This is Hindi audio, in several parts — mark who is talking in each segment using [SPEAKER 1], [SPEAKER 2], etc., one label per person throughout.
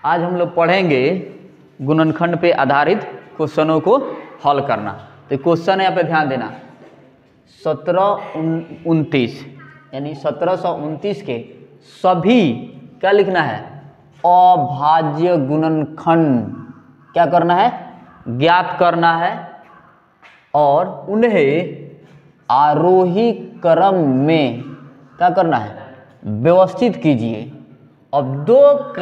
[SPEAKER 1] आज हम लोग पढ़ेंगे गुणनखंड पे आधारित क्वेश्चनों को हल करना। तो क्वेश्चन है यहाँ पे ध्यान देना, 1729 यानी 1729 के सभी क्या लिखना है, अभाज्य गुणनखंड क्या करना है, ज्ञात करना है और उन्हें आरोही क्रम में क्या करना है, व्यवस्थित कीजिए। अब दो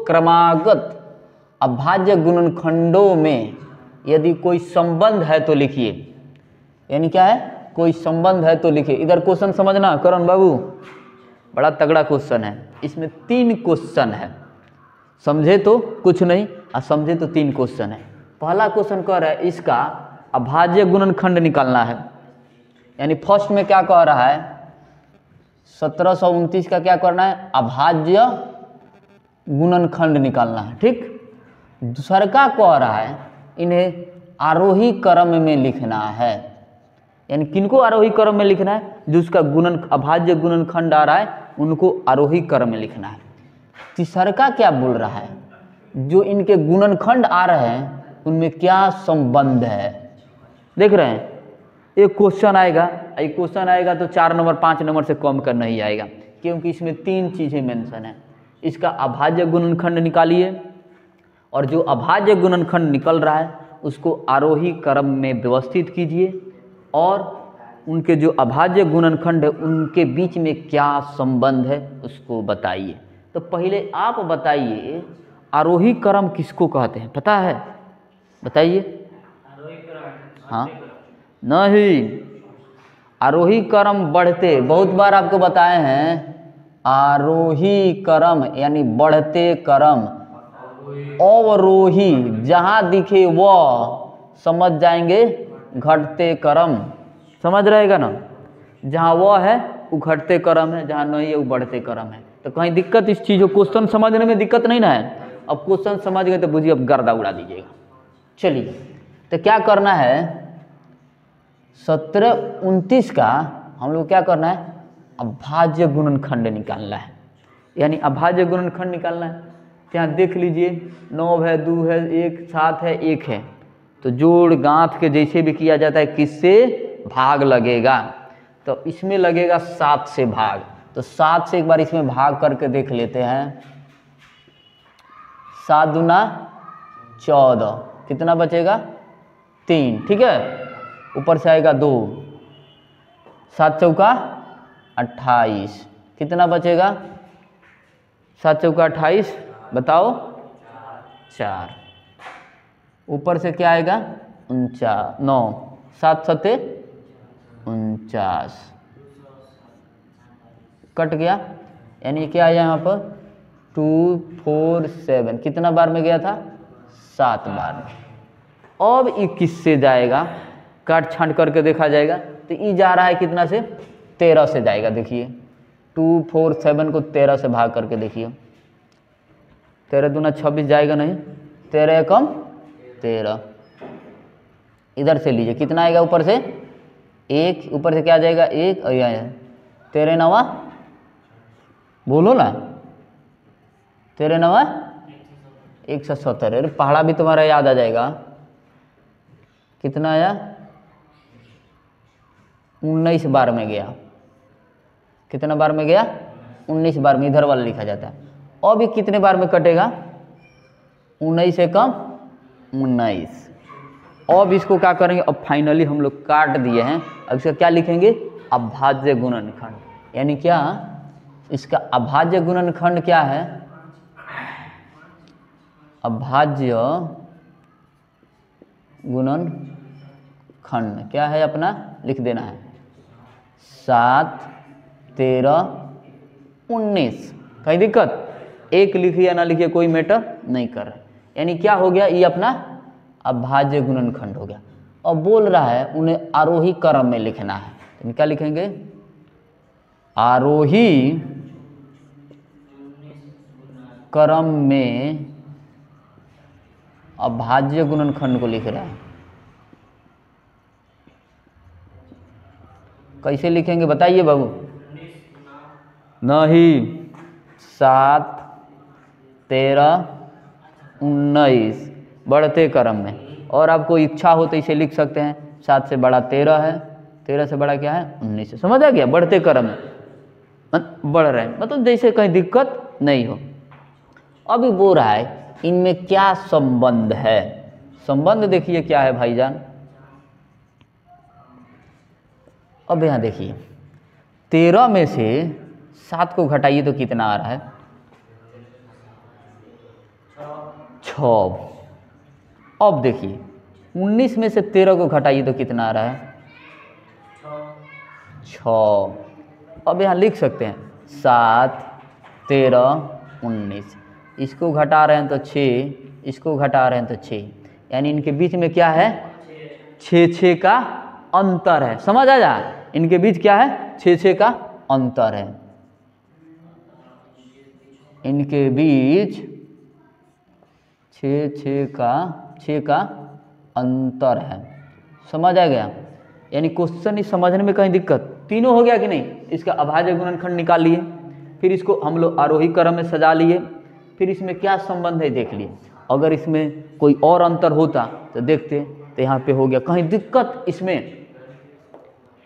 [SPEAKER 1] क्रमागत अभाज्य गुणनखंडों में यदि कोई संबंध है तो लिखिए। यानी क्या है, कोई संबंध है तो लिखिए। इधर क्वेश्चन समझना करण बाबू, बड़ा तगड़ा क्वेश्चन है। इसमें 3 क्वेश्चन है, समझे तो कुछ नहीं और समझे तो 3 क्वेश्चन है। पहला क्वेश्चन कह रहा है इसका अभाज्य गुणनखंड निकालना है। यानी फर्स्ट में क्या कह रहा है, 1729 का क्या करना है, अभाज्य गुणनखंड निकालना है। ठीक। दूसरा का कह रहा है इन्हें आरोही क्रम में लिखना है। यानी किनको आरोही क्रम में लिखना है, जो उसका अभाज्य गुणनखंड आ रहा है उनको आरोही क्रम में लिखना है। तीसरा का क्या बोल रहा है, जो इनके गुणनखंड आ रहे हैं उनमें क्या संबंध है। देख रहे हैं, एक क्वेश्चन आएगा, एक क्वेश्चन आएगा तो 4 नंबर 5 नंबर से कम कर नहीं आएगा, क्योंकि इसमें 3 चीज़ें मेंशन है। इसका अभाज्य गुणनखंड निकालिए और जो अभाज्य गुणनखंड निकल रहा है उसको आरोही क्रम में व्यवस्थित कीजिए और उनके जो अभाज्य गुणनखंड है उनके बीच में क्या संबंध है उसको बताइए। तो पहले आप बताइए आरोही क्रम किसको कहते हैं, पता है, बताइए। हाँ नहीं, आरोही क्रम बढ़ते, बहुत बार आपको बताए हैं आरोही क्रम यानी बढ़ते क्रम। अवरोही जहाँ दिखे वह समझ जाएंगे घटते क्रम, समझ रहेगा ना। जहाँ वह है वो घटते क्रम है, जहाँ नहीं है वो बढ़ते क्रम है। तो कहीं दिक्कत इस चीज़ को क्वेश्चन समझने में दिक्कत नहीं ना है। अब क्वेश्चन समझ गए तो बुझिए अब गर्दा उड़ा दीजिएगा। चलिए, तो क्या करना है, 1729 का हम लोग क्या करना है, अभाज्य गुणनखंड निकालना है। यानी अभाज्य गुणनखंड निकालना है। यहाँ देख लीजिए 9 है, 2 है, 1 7 है, 1 है। तो जोड़ गांठ के जैसे भी किया जाता है किससे भाग लगेगा, तो इसमें लगेगा 7 से भाग। तो 7 से एक बार इसमें भाग करके देख लेते हैं। 7 दूना 14, कितना बचेगा 3। ठीक है, ऊपर से आएगा 2, 7 चौका 28, कितना बचेगा 7 चौका 28, बताओ 4। ऊपर से क्या आएगा 9, 7 सत्ते 49, कट गया। यानी क्या आया यहाँ पर 2 4 7, कितना बार में गया था 7 बार में। अब 21 से जाएगा, काट छांट करके देखा जाएगा तो ये जा रहा है कितना से 13 से जाएगा। देखिए 2 4 7 को 13 से भाग करके देखिए, 13 दूना 26 जाएगा नहीं, 13 कम 13। इधर से लीजिए कितना आएगा, ऊपर से 1, ऊपर से क्या आ जाएगा 1 और यहाँ 13 9, बोलो ना 13 9 170। अरे पहाड़ा भी तुम्हारा याद आ जाएगा। कितना आया 19 बार में गया, कितना बार में गया 19 बार में, इधर वाला लिखा जाता है। अब ये कितने बार में कटेगा 19 से कम 19। अब इसको क्या करेंगे, अब फाइनली हम लोग काट दिए हैं। अब इसका क्या लिखेंगे, अभाज्य गुणनखंड। यानी क्या, इसका अभाज्य गुणनखंड क्या है, अभाज्य गुणनखंड क्या है अपना, लिख देना है 7 13 19। कहीं दिक्कत, एक लिखिए या ना लिखिए कोई मैटर नहीं कर रहा है। यानी क्या हो गया, ये अपना अभाज्य गुणनखंड हो गया। अब बोल रहा है उन्हें आरोही क्रम में लिखना है। तो क्या लिखेंगे, आरोही क्रम में अभाज्य गुणनखंड को लिख रहा है। कैसे लिखेंगे बताइए बाबू। नहीं, 7 13, 19 बढ़ते क्रम में। और आपको इच्छा हो तो इसे लिख सकते हैं 7 से बड़ा 13 है, 13 से बड़ा क्या है 19 है। समझ आ गया? बढ़ते क्रम में बढ़ रहे हैं, मतलब जैसे कहीं दिक्कत नहीं हो। अभी बोल रहा है इनमें क्या संबंध है। संबंध देखिए क्या है भाईजान। अब यहाँ देखिए 13 में से 7 को घटाइए तो कितना आ रहा है 6। अब देखिए 19 में से 13 को घटाइए तो कितना आ रहा है 6। अब यहाँ लिख सकते हैं 7, 13, 19। इसको घटा रहे हैं तो 6, इसको घटा रहे हैं तो 6, यानी इनके बीच में क्या है 6 का अंतर है। समझ आ जा? इनके बीच क्या है 6 का अंतर है। इनके बीच 6 का अंतर है। समझ आ गया? यानी क्वेश्चन ही समझने में कहीं दिक्कत, तीनों हो गया कि नहीं। इसका अभाज्य गुणनखंड निकाल लिए, फिर इसको हम लोग आरोही क्रम में सजा लिए, फिर इसमें क्या संबंध है देख लिए। अगर इसमें कोई और अंतर होता तो देखते, तो यहाँ पे हो गया कहीं दिक्कत इसमें।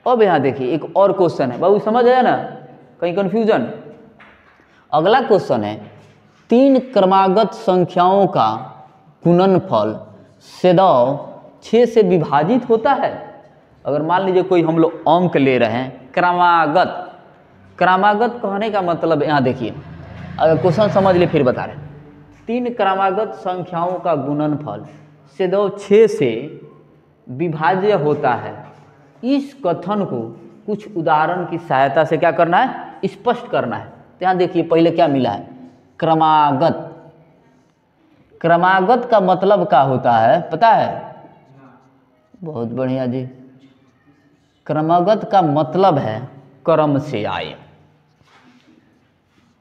[SPEAKER 1] अब यहाँ देखिए एक और क्वेश्चन है बाबू, समझ आया ना, कहीं कंफ्यूजन। अगला क्वेश्चन है 3 क्रमागत संख्याओं का गुणनफल सदैव 6 से विभाजित होता है। अगर मान लीजिए कोई हम लोग अंक ले रहे हैं क्रमागत, क्रमागत कहने का मतलब यहाँ देखिए, अगर क्वेश्चन समझ लिए फिर बता रहे हैं। 3 क्रमागत संख्याओं का गुणनफल सदैव 6 से विभाज्य होता है। इस कथन को कुछ उदाहरण की सहायता से क्या करना है, स्पष्ट करना है। तो यहाँ देखिए पहले क्या मिला है क्रमागत। क्रमागत का मतलब क्या होता है पता है? बहुत बढ़िया जी। क्रमागत का मतलब है क्रम से आए,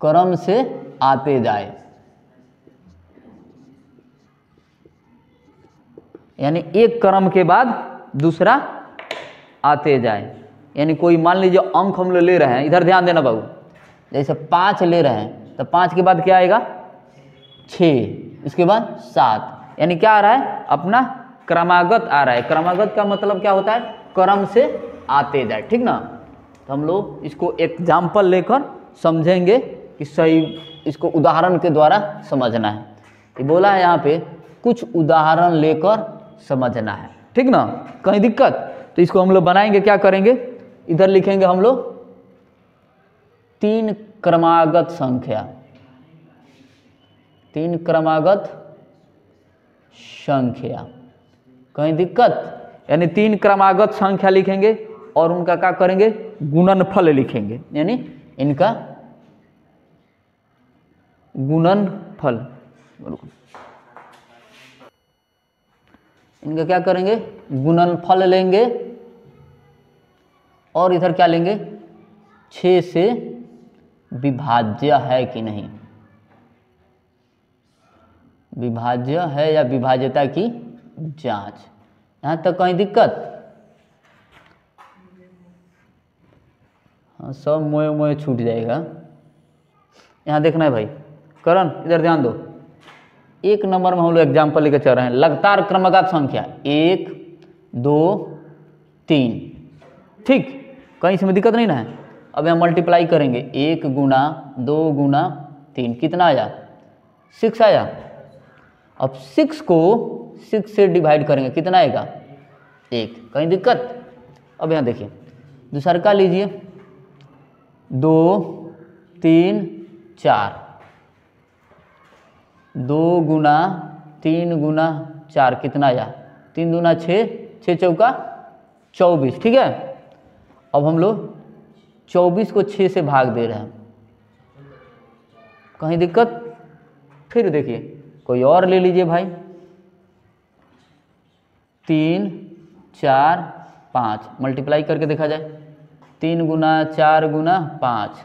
[SPEAKER 1] क्रम से आते जाए। यानी एक क्रम के बाद दूसरा आते जाए। यानी कोई मान लीजिए अंक हम लोग ले रहे हैं, इधर ध्यान देना बाबू, जैसे 5 ले रहे हैं तो 5 के बाद क्या आएगा 6, इसके बाद 7, यानी क्या आ रहा है अपना क्रमागत आ रहा है। क्रमागत का मतलब क्या होता है क्रम से आते जाए, ठीक ना। तो हम लोग इसको एग्जाम्पल लेकर समझेंगे कि सही, इसको उदाहरण के द्वारा समझना है। ये बोला है यहाँ पे कुछ उदाहरण लेकर समझना है, ठीक ना। कहीं दिक्कत तो इसको हम लोग बनाएंगे, क्या करेंगे इधर लिखेंगे हम लोग 3 क्रमागत संख्या, 3 क्रमागत संख्या। कहीं दिक्कत, यानी 3 क्रमागत संख्या लिखेंगे और उनका क्या करेंगे गुणनफल लिखेंगे, यानी इनका गुणनफल। इनका क्या करेंगे गुणनफल लेंगे और इधर क्या लेंगे 6 से विभाज्य है कि नहीं, विभाज्य है या विभाज्यता की जांच। यहाँ तक कहीं दिक्कत? हाँ सब मोए मोए छूट जाएगा। यहाँ देखना है भाई करण, इधर ध्यान दो। 1 नंबर में हम लोग एग्जाम्पल लेकर चल रहे हैं लगातार क्रमागत संख्या 1, 2, 3, ठीक। कहीं इसमें दिक्कत नहीं ना है। अब यहाँ मल्टीप्लाई करेंगे 1 गुना 2 गुना 3, कितना आया 6 आया। अब 6 को 6 से डिवाइड करेंगे, कितना आएगा 1। कहीं दिक्कत? अब यहाँ देखिए दूसरा का लीजिए 2, 3, 4, 2 गुना 3 गुना 4, कितना आया 3 दूना 6, 6 चौका 24, ठीक है। अब हम लोग 24 को 6 से भाग दे रहे हैं, कहीं दिक्कत? फिर देखिए कोई और ले लीजिए भाई 3, 4, 5, मल्टीप्लाई करके देखा जाए 3 गुना 4 गुना 5,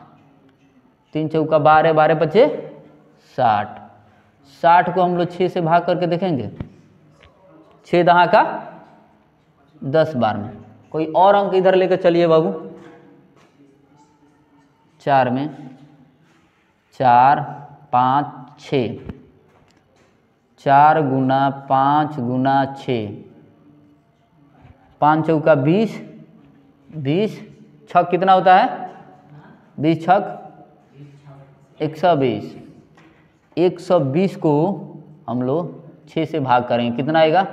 [SPEAKER 1] 3 चौका 12, 12 पचे 60, 60 को हम लोग 6 से भाग करके देखेंगे 6 दहाँ का 10 बार में। कोई और अंक इधर लेकर चलिए बाबू 4 में 4, 5 6, 4 गुना 5 गुना 6, 5 चौका 20, 20 छक कितना होता है? 20 छक 120। 120 को हम लोग 6 से भाग करेंगे, कितना आएगा?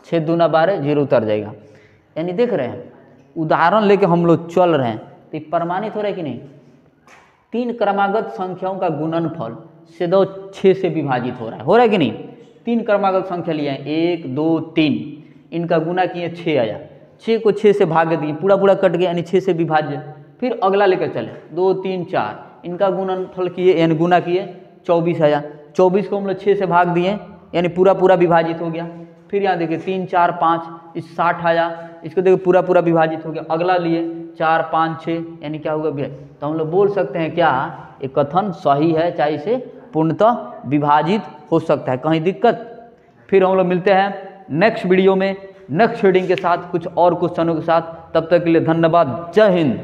[SPEAKER 1] 6 दूना 12, 0 उतर जाएगा। यानी देख रहे हैं उदाहरण लेके हम लोग चल रहे हैं तो प्रमाणित हो रहा है कि नहीं? 3 क्रमागत संख्याओं का गुणनफल सीधे 6 से विभाजित हो रहा है कि नहीं? 3 क्रमागत संख्या लिए हैं 1 2 3, इनका गुना किए 6 आया, 6 को 6 से भाग दिए, पूरा पूरा कट गया यानी 6 से विभाज्य। फिर अगला लेकर चले 2 3 4, इनका गुणनफल किए यानी गुना किए 24 आया, 24 को हम लोग 6 से भाग दिए यानी पूरा पूरा विभाजित हो गया। फिर यहाँ देखिए 3 4 5, इस 60 आया, इसको देखिए पूरा पूरा विभाजित हो गया। अगला लिए 4 5 6 यानी क्या होगा भैया? तो हम लोग बोल सकते हैं क्या ये कथन सही है, चाहे इसे पूर्णतः विभाजित हो सकता है, कहीं दिक्कत? फिर हम लोग मिलते हैं नेक्स्ट वीडियो में नेक्स्ट रीडिंग के साथ, कुछ और क्वेश्चनों के साथ। तब तक के लिए धन्यवाद। जय हिंद।